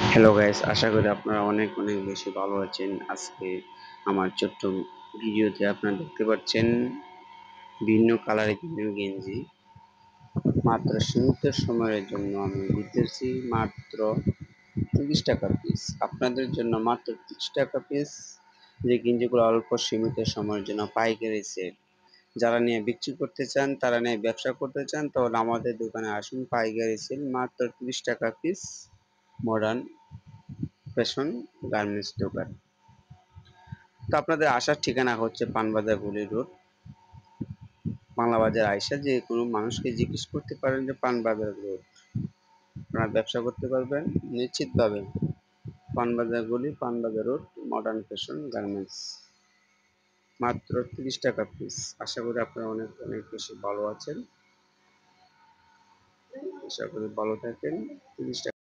Hello guys, আশা করি আপনারা অনেক অনেক বেশি ভালো আছেন। আজকে আমার ছোট্ট ভিডিওতে আপনারা দেখতে পাচ্ছেন ভিন্ন কালারের ভিন্ন গেঞ্জি মাত্র সীমিত সময়ের জন্য আমি দিতেছি মাত্র 30 টাকা পিস। আপনাদের জন্য মাত্র 30 টাকা পিস। যে গেঞ্জিগুলো অল্প সীমিত সময়ের জন্য পাইকারি সেল, যারা নিয়ে বিক্রি করতে চান, তারা নিয়ে ব্যবসা করতে চান, তাহলে আমাদের দোকানে আসুন। পাইকারি সেল মাত্র 30 টাকা পিস। মডার্ন ফ্যাশন গার্মেন্টস দোকান। তো আপনাদের আসার ঠিকানা হচ্ছে পানবাজার গুলি রোড, বাংলা বাজার আইসা যে কোনো মানুষকে জিজ্ঞেস করতে পারেন যে পানবাজার রোড, আপনারা ব্যবসা করতে পারবেন নিশ্চিতভাবে। পানবাজার গুলি, Panbazar road, modern fashion garments, মাত্র 30 টাকা পিস। আশা করি আপনারা অনেক অনেক বেশি ভালো আছেন, আশা করি ভালো থাকেন। 30 টাকা।